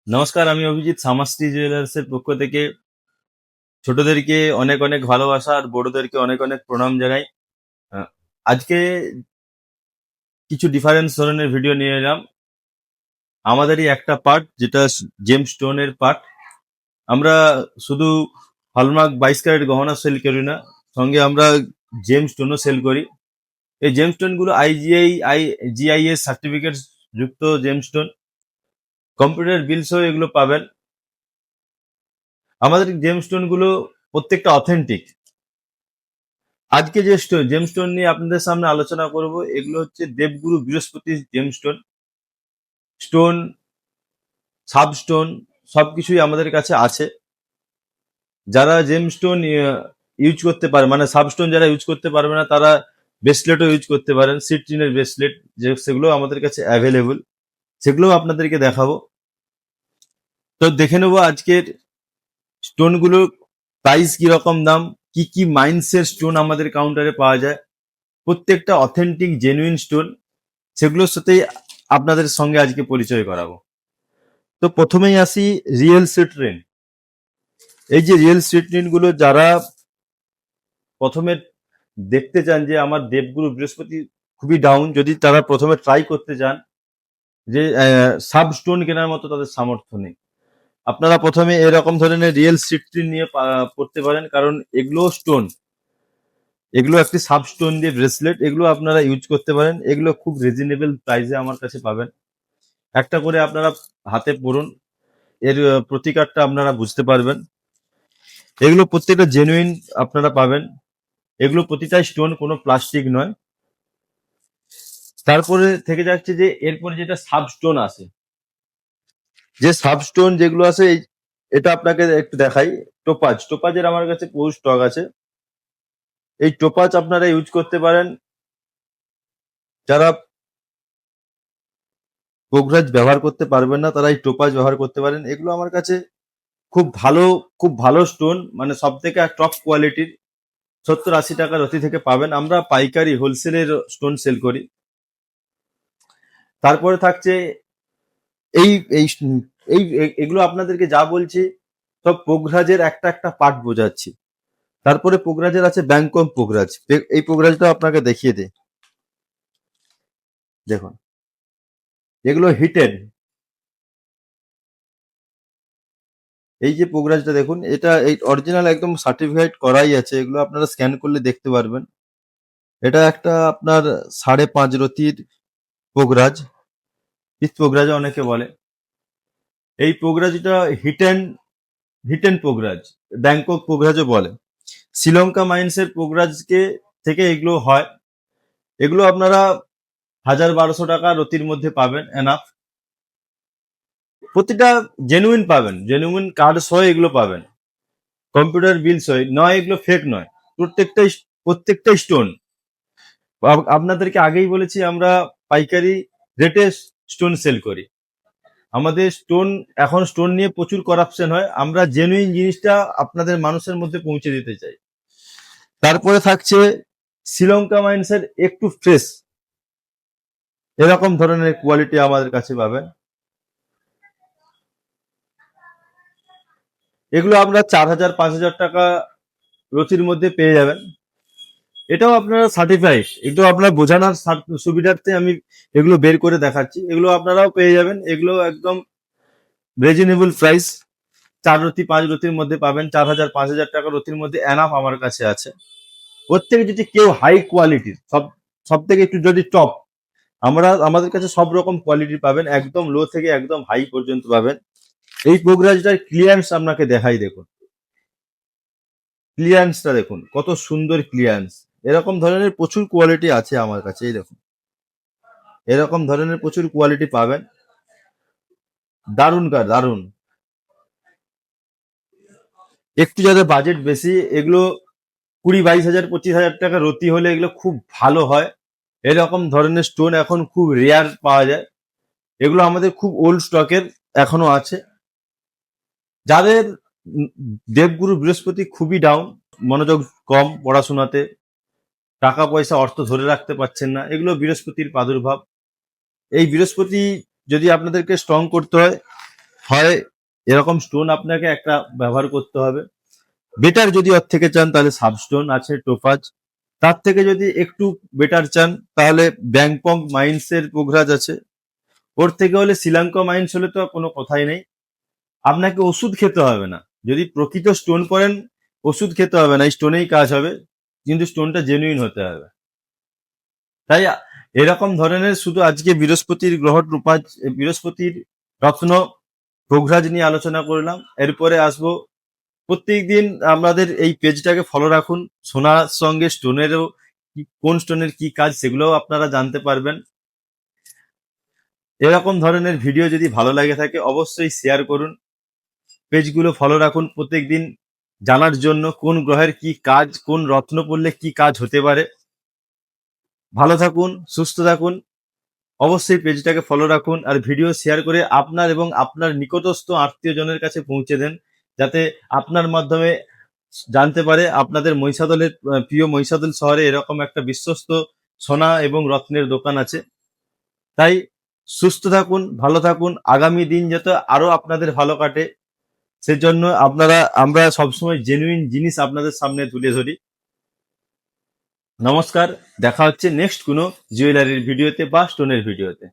নমস্কার, আমি অভিজিৎ সামাশ্রী জুয়েলার্সের পক্ষ থেকে ছোটদেরকে অনেক অনেক ভালোবাসা আর বড়দেরকে অনেক অনেক প্রণাম জানাই। আহ, আজকে কিছু ডিফারেন্স ধরনের ভিডিও নিয়ে এলাম। আমাদেরই একটা পার্ট যেটা জেম স্টোনের পার্ট। আমরা শুধু হলমার্ক 22 ক্যারেট গহনা সেল করি না, সঙ্গে আমরা জেম স্টোনও সেল করি। এই জেম স্টোন গুলো জিআইএস সার্টিফিকেট যুক্ত জেম স্টোন, কম্পিউটার বিল সহ এগুলো পাবেন। আমাদের জেম স্টোন গুলো প্রত্যেকটা অথেন্টিক। আজকে যে জেমস্টোন নিয়ে আপনাদের সামনে আলোচনা করব, এগুলো হচ্ছে দেবগুরু বৃহস্পতির জেমস্টোন। স্টোন, সাবস্টোন সবকিছুই আমাদের কাছে আছে। যারা জেমস্টোন ইউজ করতে পারে, মানে সাবস্টোন যারা ইউজ করতে পারবে না, তারা ব্রেসলেটও ইউজ করতে পারেন। সিট্রিনের ব্রেসলেট, যে সেগুলো আমাদের কাছে অ্যাভেলেবল, সেগুলো আপনাদেরকে দেখাবো। তো দেখে নেবো আজকের স্টোনগুলোর প্রাইস কিরকম দাম, কি কি মাইন্ডসের স্টোন আমাদের কাউন্টারে পাওয়া যায়, প্রত্যেকটা অথেন্টিক জেনুইন স্টোন, সেগুলোর সাথেই আপনাদের সঙ্গে আজকে পরিচয় করাবো। তো প্রথমেই আসি রিয়েল সিট্রিন। এই যে রিয়েল সিট্রিন গুলো যারা প্রথমে দেখতে চান যে আমার দেবগুরু বৃহস্পতি খুবই ডাউন, যদি তারা প্রথমে ট্রাই করতে চান যে সাব স্টোন কেনার মতো তাদের সামর্থ্য নেই, আপনারা প্রথমে এরকম ধরনের রিয়েল সিট্রিন নিয়ে পড়তে পারেন। কারণ এগুলো স্টোন, এগুলো একটি সাব স্টোন দিয়ে ব্রেসলেট, এগুলো আপনারা ইউজ করতে পারেন। এগুলো খুব রিজনেবল প্রাইসে আমার কাছে পাবেন। একটা করে আপনারা হাতে পড়ুন, এর প্রতিকারটা আপনারা বুঝতে পারবেন। এগুলো প্রত্যেকটা জেনুইন আপনারা পাবেন। এগুলো প্রতিটাই স্টোন, কোনো প্লাস্টিক নয়। তারপরে থেকে যাচ্ছে যে এরপরে যেটা সাবস্টোন আছে, যে সাবস্টোন যেগুলো আছে, এটা আপনাকে একটু দেখাই। টোপাজের আমার কাছে বহু স্টক আছে। এই টোপাজ আপনারা ইউজ করতে পারেন। যারা পোগরাজ ব্যবহার করতে পারবেন না, তারা এই টোপাজ ব্যবহার করতে পারেন। এগুলো আমার কাছে খুব ভালো, খুব ভালো স্টোন, মানে সব থেকে টপ কোয়ালিটির। 70-80 টাকা রতি থেকে পাবেন। আমরা পাইকারি হোলসেলের স্টোন সেল করি। তারপরে থাকছে এই এই এই এগুলো আপনাদেরকে যা বলছি সব পোগরাজের একটা একটা পার্ট বোঝাচ্ছি। তারপরে পোগরাজের আছে ব্যাংকক পোগরাজ। এই পোগরাজটা আপনাকে দেখিয়ে দে, দেখুন এগুলো হিটেড। এই যে পোগরাজটা দেখুন, এটা এই অরিজিনাল একদম সার্টিফাইড করাই আছে। এগুলো আপনারা স্ক্যান করলে দেখতে পারবেন। এটা একটা আপনার 5.5 রতির পোগরাজ, পিস পোগরাজ অনেকে বলে। এই পোগরাজটা হিটেন পোগরাজ, ব্যাংকক পোগরাজও বলে। শ্রীলঙ্কা মাইন্সের পোগরাজকে থেকে এগুলো হয়। এগুলো আপনারা 1000-1200 টাকা রতির মধ্যে পাবেন, এনাফ। প্রতিটা জেনুইন পাবেন, জেনুইন কার্ড সহ এগুলো পাবেন, কম্পিউটার বিল সহ নয়, এগুলো ফেক নয়। প্রত্যেকটাই প্রত্যেকটা স্টোন। আপনাদেরকে আগেই বলেছি, আমরা পাইকারি রেটে স্টোন সেল করি। আমাদের স্টোন, এখন স্টোন নিয়ে প্রচুর করাপশন হয়, আমরা জেনুইন জিনিসটা আপনাদের মানুষের মধ্যে পৌঁছে দিতে চাই। তারপরে থাকছে শ্রীলঙ্কা মাইন্সের একটু ফ্রেশ, এরকম ধরনের কোয়ালিটি আমাদের কাছে পাবেন। এগুলো আমরা 4000-5000 টাকা রতির মধ্যে পেয়ে যাবেন। এটাও আপনারা সার্টিফাইড, এটাও আপনার বোঝানোর সুবিধার্থে আমি এগুলো বের করে দেখাচ্ছি। এগুলো আপনারাও পেয়ে যাবেন। এগুলো একদম রিজনেবল প্রাইস, 4 রতি 5 রতির মধ্যে পাবেন। 4000-5000 টাকা রতির মধ্যে এনাফ আমার কাছে আছে। প্রত্যেকে যদি কেউ হাই কোয়ালিটির, সব থেকে একটু যদি টপ, আমাদের কাছে সব রকম কোয়ালিটি পাবেন, একদম লো থেকে একদম হাই পর্যন্ত পাবেন। এই পোগরাজটার ক্লিয়ারেন্স আপনাকে দেখাই, দেখুন ক্লিয়ারেন্সটা দেখুন, কত সুন্দর ক্লিয়ারেন্স। এরকম ধরনের প্রচুর কোয়ালিটি আছে আমার কাছে। এই দেখুন, এরকম ধরনের প্রচুর কোয়ালিটি পাবেন। দারুণ কার, দারুণ। একটু যাদের বাজেট বেশি, এগুলো 20-22 হাজার 25 হাজার টাকা রতি হলে এগুলো খুব ভালো হয়। এরকম ধরনের স্টোন এখন খুব রেয়ার পাওয়া যায়। এগুলো আমাদের খুব ওল্ড স্টকের এখনো আছে। যাদের দেবগুরু বৃহস্পতি খুবই ডাউন, মনোযোগ কম পড়াশোনাতে, টাকা পয়সা অর্থ ধরে রাখতে পারছেন না, এগুলো বৃহস্পতির প্রাদুর্ভাব। এই বৃহস্পতি যদি আপনাদেরকে স্ট্রং করতে হয়, হয় এরকম স্টোন আপনাকে একটা ব্যবহার করতে হবে। বেটার যদি ওর থেকে চান তাহলে সাবস্টোন আছে, টোপাজ। তার থেকে যদি একটু বেটার চান তাহলে ব্যাংকক মাইন্স এর পোখরাজ আছে। ওর থেকে হলে শ্রীলঙ্কা মাইন্স হলে তো কোনো কথাই নেই। আপনাকে ওষুধ খেতে হবে না। যদি প্রকৃত স্টোন পড়েন ওষুধ খেতে হবে না, এই স্টোনেই কাজ হবে, কিন্তু স্টোনটা জেনুইন হতে হবে। তাই এরকম ধরনের শুধু আজকে বৃহস্পতির গ্রহ রূপাজ, বৃহস্পতির রত্ন পোখরাজ নিয়ে আলোচনা করলাম। এরপরে আসবো প্রত্যেকদিন আমাদের এই পেজটাকে ফলো রাখুন। সোনার সঙ্গে স্টোনেরও কোন স্টোনের কি কাজ সেগুলোও আপনারা জানতে পারবেন। এরকম ধরনের ভিডিও যদি ভালো লাগে থাকে অবশ্যই শেয়ার করুন। পেজগুলো ফলো রাখুন প্রত্যেকদিন জানার জন্য কোন গ্রহের কি কাজ, কোন রত্ন পড়লে কি কাজ হতে পারে। ভালো থাকুন, সুস্থ থাকুন। অবশ্যই পেজটাকে ফলো রাখুন আর ভিডিও শেয়ার করে আপনার এবং আপনার নিকটস্থ আত্মীয়জনের কাছে পৌঁছে দেন, যাতে আপনার মাধ্যমে জানতে পারে আপনাদের মহিষাদলের প্রিয় মহিষাদল শহরে এরকম একটা বিশ্বস্ত সোনা এবং রত্নের দোকান আছে। তাই সুস্থ থাকুন, ভালো থাকুন, আগামী দিন যাতে আরো আপনাদের ভালো কাটে সেজন্য আমরা সবসময় জেনুইন জিনিস আপনাদের সামনে তুলে ধরি। নমস্কার, দেখা হচ্ছে নেক্সট কোনো জুয়েলারির ভিডিওতে বা স্টোনের ভিডিওতে।